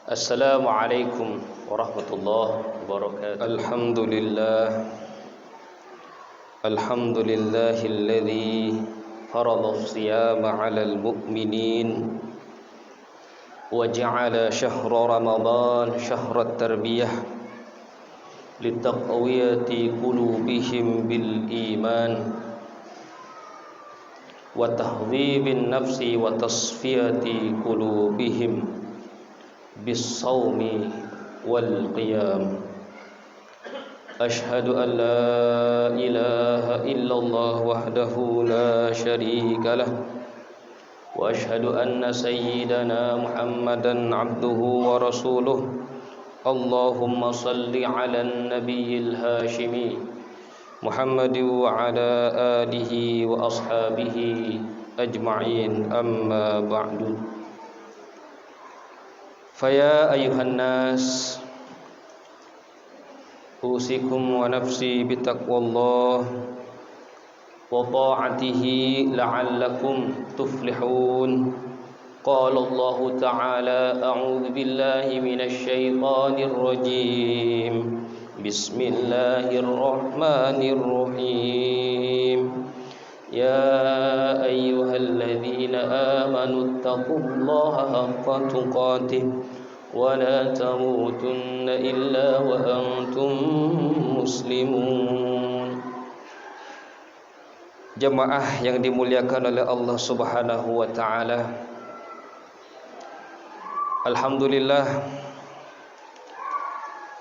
Assalamualaikum warahmatullahi wabarakatuh. Alhamdulillahilladzi farada as-siyama 'alal mu'minin wa ja'ala syahra Ramadan syahrat tarbiyah litaqwiyati qulubihim bil iman wa tahdhibin nafsi wa tasfiyati qulubihim bis-sawmi wal qiyam. Ashhadu an la ilaha illallah wahdahu la syarika lah wa ashhadu anna sayyidana Muhammadan abduhu wa rasuluh. Allahumma salli ala an-nabiyil hashimi Muhammad wa ala alihi wa ashabihi ajma'in, amma ba'du. Faya ayuhan nas, usikum wa nafsi bitaqwallah wa ta'atihi la'allakum tuflihun. Qala Allah ta'ala, a'udzu billahi minasy syaithanir rajim. Bismillahirrahmanirrahim. Ya ayyuhalladzina amanu taqullaha haqqa tuqatih wa la tamutunna illa wa antum muslimun. Jemaah yang dimuliakan oleh Allah Subhanahu wa taala, alhamdulillah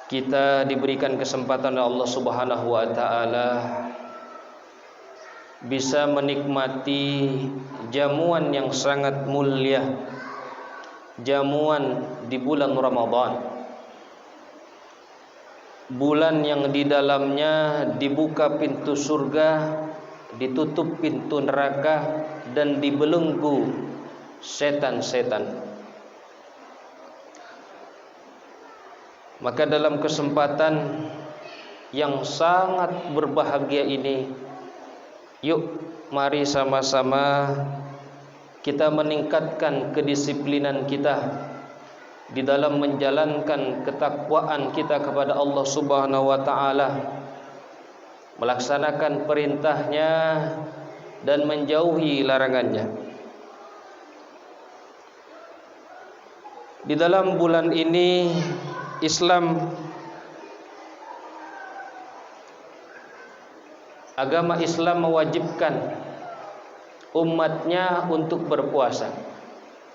kita diberikan kesempatan oleh Allah Subhanahu wa taala bisa menikmati jamuan yang sangat mulia, jamuan di bulan Ramadan, bulan yang di dalamnya dibuka pintu surga, ditutup pintu neraka, dan dibelenggu setan-setan. Maka dalam kesempatan yang sangat berbahagia ini, yuk mari sama-sama kita meningkatkan kedisiplinan kita di dalam menjalankan ketakwaan kita kepada Allah Subhanahu wa taala, melaksanakan perintahnya dan menjauhi larangannya. Di dalam bulan ini agama Islam mewajibkan umatnya untuk berpuasa.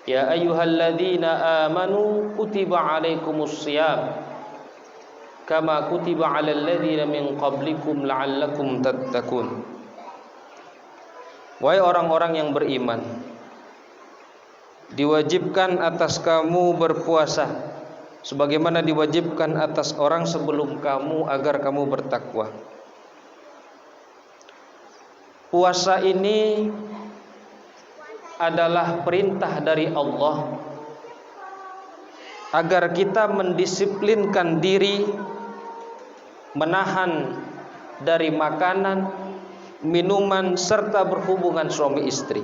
Ya ayyuhalladzina amanu kutiba alaikumus syiyam kama kutiba alal ladzina min qablikum la'allakum tattaqun. Wahai orang-orang yang beriman, diwajibkan atas kamu berpuasa sebagaimana diwajibkan atas orang sebelum kamu agar kamu bertakwa. Puasa ini adalah perintah dari Allah agar kita mendisiplinkan diri, menahan dari makanan, minuman, serta berhubungan suami istri.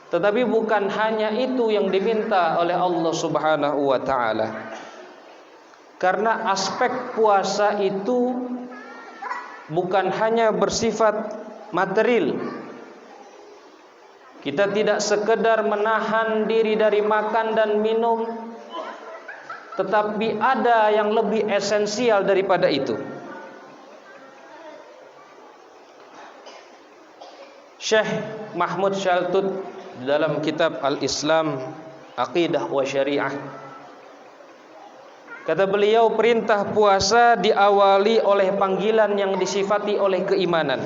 Tetapi bukan hanya itu yang diminta oleh Allah Subhanahu wa taala. Karena aspek puasa itu bukan hanya bersifat material. Kita tidak sekedar menahan diri dari makan dan minum, tetapi ada yang lebih esensial daripada itu. Syekh Mahmud Shaltut dalam kitab Al-Islam Aqidah wa Syariah, kata beliau, perintah puasa diawali oleh panggilan yang disifati oleh keimanan.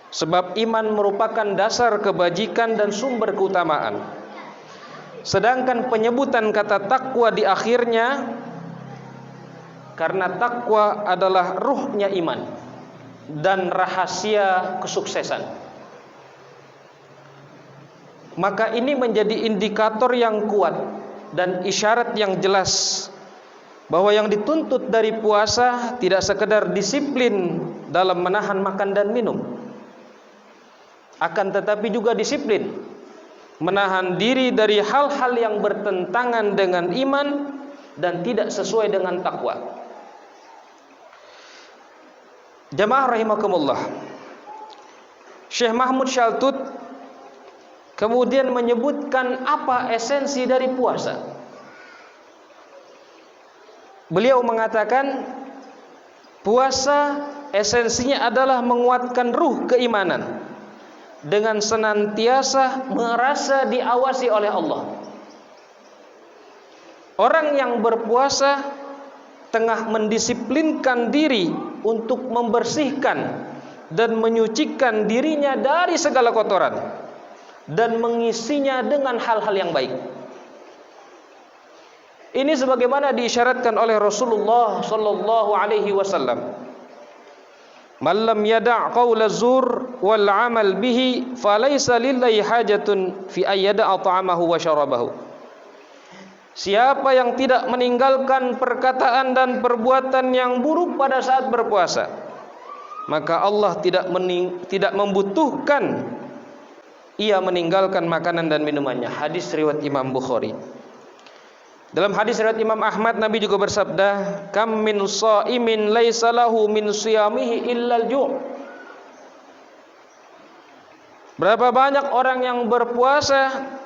Sebab iman merupakan dasar kebajikan dan sumber keutamaan. Sedangkan penyebutan kata takwa di akhirnya, karena takwa adalah ruhnya iman dan rahasia kesuksesan. Maka ini menjadi indikator yang kuat dan isyarat yang jelas bahwa yang dituntut dari puasa tidak sekedar disiplin dalam menahan makan dan minum, akan tetapi juga disiplin menahan diri dari hal-hal yang bertentangan dengan iman dan tidak sesuai dengan takwa. Jamaah rahimakumullah, Syekh Mahmud Shaltut kemudian menyebutkan apa esensi dari puasa. Beliau mengatakan puasa esensinya adalah menguatkan ruh keimanan dengan senantiasa merasa diawasi oleh Allah. Orang yang berpuasa tengah mendisiplinkan diri untuk membersihkan dan menyucikan dirinya dari segala kotoran dan mengisinya dengan hal-hal yang baik. Ini sebagaimana diisyaratkan oleh Rasulullah sallallahu alaihi wasallam. Man lam yada' qaula zur wal 'amal bihi falaysa lillahi hajatun fi ayyada'a ta'amahu wa syarabahu. Siapa yang tidak meninggalkan perkataan dan perbuatan yang buruk pada saat berpuasa, maka Allah tidak membutuhkan ia meninggalkan makanan dan minumannya. Hadis riwayat Imam Bukhari. Dalam hadis riwayat Imam Ahmad, Nabi juga bersabda, "Kam min shaimin laisa lahu min siyamihi illal ju'." Berapa banyak orang yang berpuasa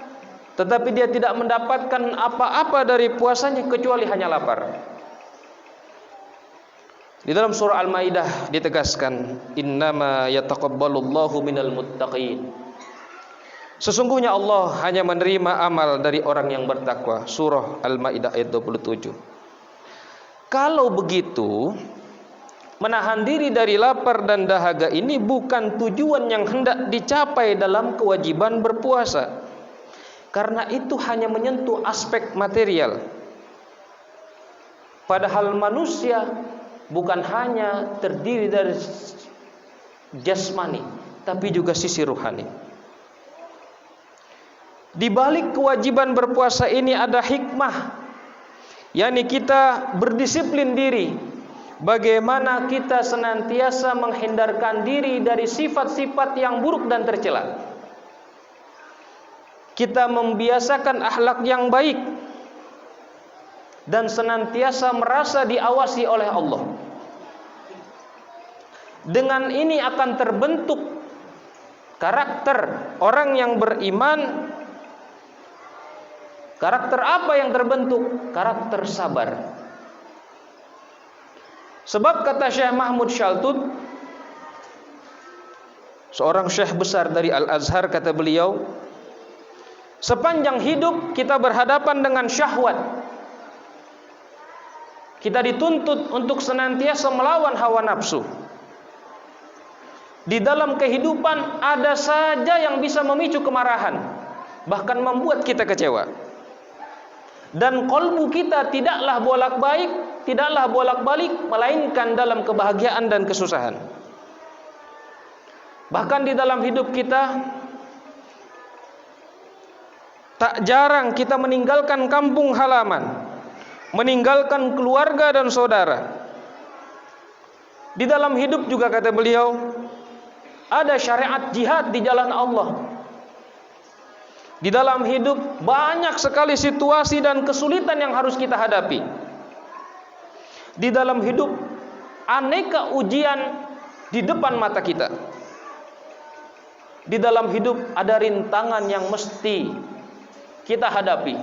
tetapi dia tidak mendapatkan apa-apa dari puasanya kecuali hanya lapar. Di dalam surah Al-Maidah ditegaskan, "Innama yataqabbalullahu minal muttaqin." Sesungguhnya Allah hanya menerima amal dari orang yang bertakwa. Surah Al-Maidah ayat 27. Kalau begitu, menahan diri dari lapar dan dahaga ini bukan tujuan yang hendak dicapai dalam kewajiban berpuasa. Karena itu hanya menyentuh aspek material. Padahal manusia bukan hanya terdiri dari jasmani, tapi juga sisi ruhani. Di balik kewajiban berpuasa ini ada hikmah, yakni kita berdisiplin diri. Bagaimana kita senantiasa menghindarkan diri dari sifat-sifat yang buruk dan tercela. Kita membiasakan akhlak yang baik dan senantiasa merasa diawasi oleh Allah. Dengan ini akan terbentuk karakter orang yang beriman. Karakter apa yang terbentuk? Karakter sabar. Sebab kata Syekh Mahmud Shaltut, seorang syekh besar dari Al-Azhar, kata beliau, sepanjang hidup kita berhadapan dengan syahwat. Kita dituntut untuk senantiasa melawan hawa nafsu. Di dalam kehidupan ada saja yang bisa memicu kemarahan, bahkan membuat kita kecewa. Dan qalbu kita tidaklah bolak-balik melainkan dalam kebahagiaan dan kesusahan. Bahkan di dalam hidup kita tak jarang kita meninggalkan kampung halaman, meninggalkan keluarga dan saudara. Di dalam hidup juga, kata beliau, ada syariat jihad di jalan Allah. Di dalam hidup banyak sekali situasi dan kesulitan yang harus kita hadapi. Di dalam hidup aneka ujian di depan mata kita. Di dalam hidup ada rintangan yang mesti kita hadapi.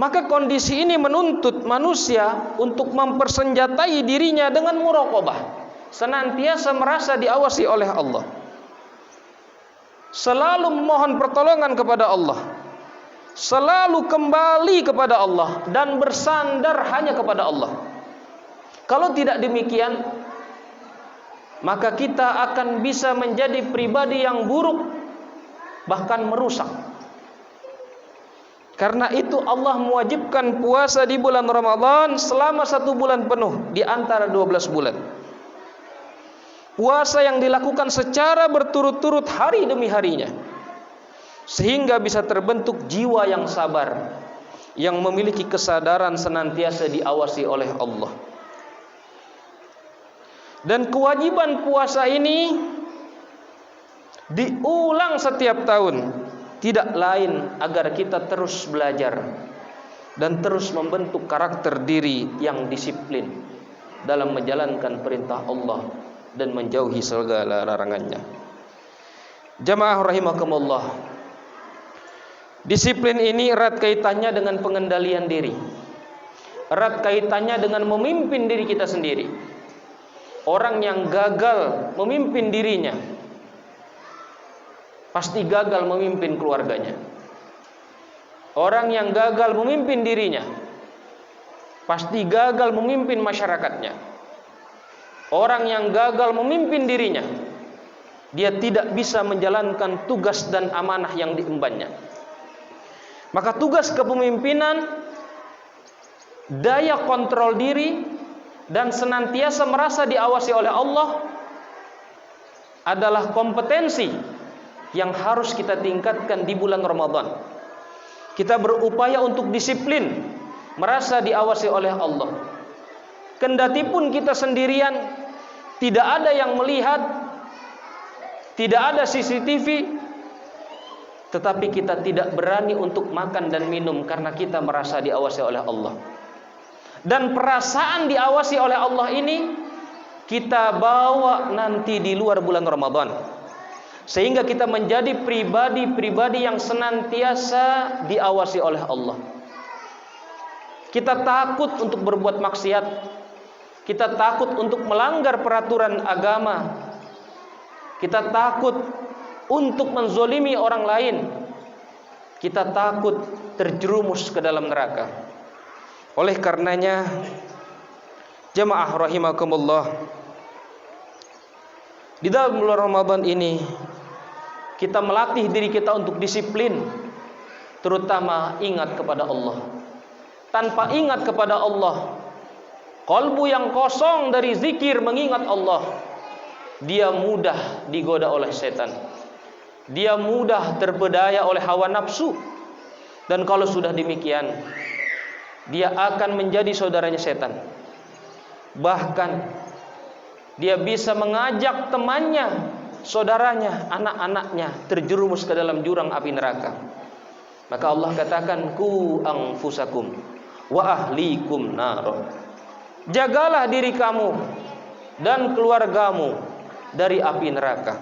Maka kondisi ini menuntut manusia untuk mempersenjatai dirinya dengan muraqabah, senantiasa merasa diawasi oleh Allah, selalu memohon pertolongan kepada Allah, selalu kembali kepada Allah dan bersandar hanya kepada Allah. Kalau tidak demikian, maka kita akan bisa menjadi pribadi yang buruk, bahkan merusak. Karena itu Allah mewajibkan puasa di bulan Ramadan selama 1 bulan penuh di antara 12 bulan. Puasa yang dilakukan secara berturut-turut hari demi harinya, sehingga bisa terbentuk jiwa yang sabar, yang memiliki kesadaran senantiasa diawasi oleh Allah. Dan kewajiban puasa ini diulang setiap tahun, tidak lain agar kita terus belajar dan terus membentuk karakter diri yang disiplin dalam menjalankan perintah Allah dan menjauhi segala larangannya. Jamaah rahimakumullah, disiplin ini erat kaitannya dengan pengendalian diri, erat kaitannya dengan memimpin diri kita sendiri. Orang yang gagal memimpin dirinya pasti gagal memimpin keluarganya. Orang yang gagal memimpin dirinya pasti gagal memimpin masyarakatnya. Orang yang gagal memimpin dirinya, dia tidak bisa menjalankan tugas dan amanah yang diembannya. Maka tugas kepemimpinan, daya kontrol diri, dan senantiasa merasa diawasi oleh Allah adalah kompetensi yang harus kita tingkatkan di bulan Ramadan. Kita berupaya untuk disiplin, merasa diawasi oleh Allah. Kendati pun kita sendirian, tidak ada yang melihat, tidak ada CCTV, tetapi kita tidak berani untuk makan dan minum karena kita merasa diawasi oleh Allah. Dan perasaan diawasi oleh Allah ini kita bawa nanti di luar bulan Ramadan, sehingga kita menjadi pribadi-pribadi yang senantiasa diawasi oleh Allah. Kita takut untuk berbuat maksiat, kita takut untuk melanggar peraturan agama, kita takut untuk menzolimi orang lain, kita takut terjerumus ke dalam neraka. Oleh karenanya, jemaah rahimakumullah, di dalam bulan Ramadan ini kita melatih diri kita untuk disiplin, terutama ingat kepada Allah. Tanpa ingat kepada Allah, kalbu yang kosong dari zikir mengingat Allah, dia mudah digoda oleh setan, dia mudah terpedaya oleh hawa nafsu. Dan kalau sudah demikian, dia akan menjadi saudaranya setan. Bahkan dia bisa mengajak temannya, saudaranya, anak-anaknya terjerumus ke dalam jurang api neraka. Maka Allah katakan, ku anfusakum wa ahlikum nar. Jagalah diri kamu dan keluargamu dari api neraka.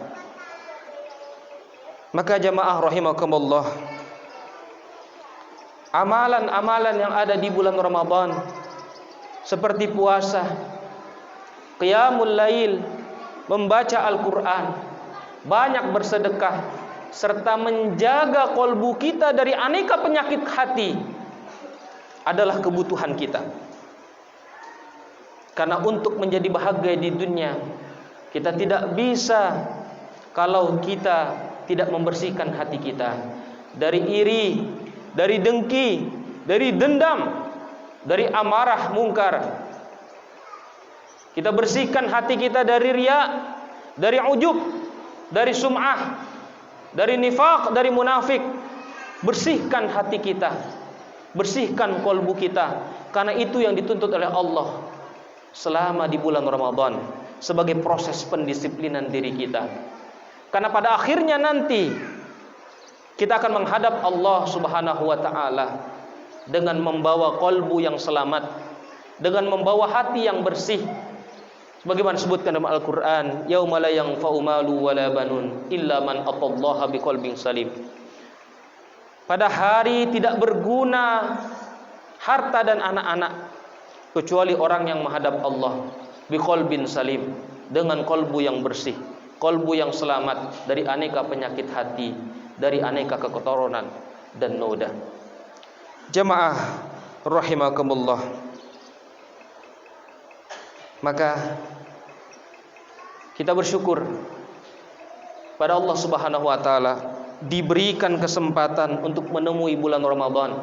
Maka jamaah rahimakumullah, amalan-amalan yang ada di bulan Ramadan seperti puasa, qiyamul lail, membaca Al-Quran, banyak bersedekah, serta menjaga kolbu kita dari aneka penyakit hati adalah kebutuhan kita. Karena untuk menjadi bahagia di dunia, kita tidak bisa kalau kita tidak membersihkan hati kita dari iri, dari dengki, dari dendam, dari amarah mungkar. Kita bersihkan hati kita dari riya, dari ujub, dari sum'ah, dari nifaq, dari munafik. Bersihkan hati kita, bersihkan kolbu kita, karena itu yang dituntut oleh Allah selama di bulan Ramadan sebagai proses pendisiplinan diri kita. Karena pada akhirnya nanti kita akan menghadap Allah Subhanahu wa taala dengan membawa kolbu yang selamat, dengan membawa hati yang bersih. Sebagaimana disebutkan dalam Al-Quran, yauma la yanfa'u malu wala banun illa man atallaha biqalbin salim. Pada hari tidak berguna harta dan anak-anak kecuali orang yang menghadap Allah biqalbin salim, dengan kolbu yang bersih, kolbu yang selamat dari aneka penyakit hati, dari aneka kekotoran dan noda. Jemaah rahimakumullah, maka kita bersyukur pada Allah Subhanahu wa taala diberikan kesempatan untuk menemui bulan Ramadan.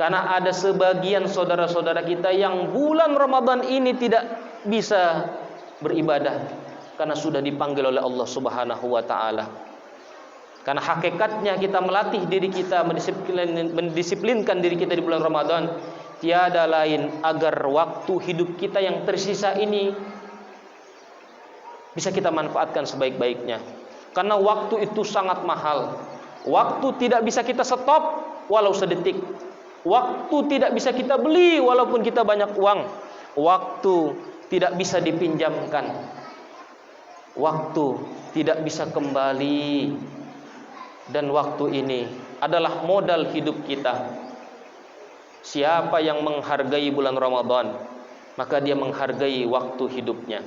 Karena ada sebagian saudara-saudara kita yang bulan Ramadan ini tidak bisa beribadah karena sudah dipanggil oleh Allah Subhanahu wa taala. Karena hakikatnya kita melatih diri kita, mendisiplinkan diri kita di bulan Ramadan tiada lain agar waktu hidup kita yang tersisa ini bisa kita manfaatkan sebaik-baiknya. Karena waktu itu sangat mahal. Waktu tidak bisa kita stop walau sedetik. Waktu tidak bisa kita beli walaupun kita banyak uang. Waktu tidak bisa dipinjamkan. Waktu tidak bisa kembali. Dan waktu ini adalah modal hidup kita. Siapa yang menghargai bulan Ramadan, maka dia menghargai waktu hidupnya.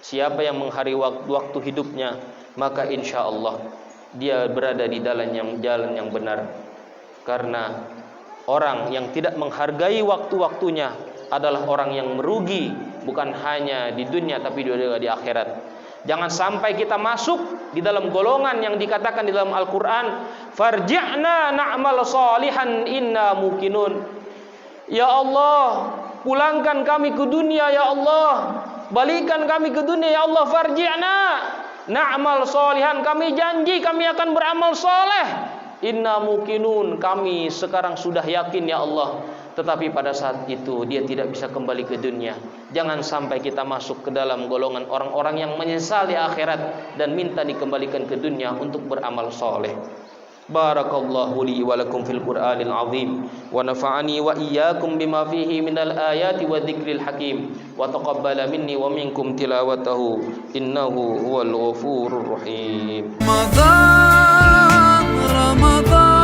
Siapa yang menghargai waktu hidupnya, maka insya Allah dia berada di jalan yang benar. Karena orang yang tidak menghargai waktu-waktunya adalah orang yang merugi, bukan hanya di dunia tapi juga di akhirat. Jangan sampai kita masuk di dalam golongan yang dikatakan di dalam Al-Quran, farji'na na'mal salihan inna muqinun. Ya Allah, pulangkan kami ke dunia ya Allah, balikan kami ke dunia ya Allah. Farji'na na'mal salihan, kami janji kami akan beramal soleh. Inna muqinun, kami sekarang sudah yakin ya Allah. Tetapi pada saat itu dia tidak bisa kembali ke dunia. Jangan sampai kita masuk ke dalam golongan orang-orang yang menyesal di akhirat dan minta dikembalikan ke dunia untuk beramal soleh. Barakallahu li wa lakum fil Qur'anil azim wa nafa'ani wa iyyakum bima fihi minal ayati wa dzikril hakim wa taqabbala minni wa minkum tilawatahu innahu huwal ghafurur rahim. Ramadan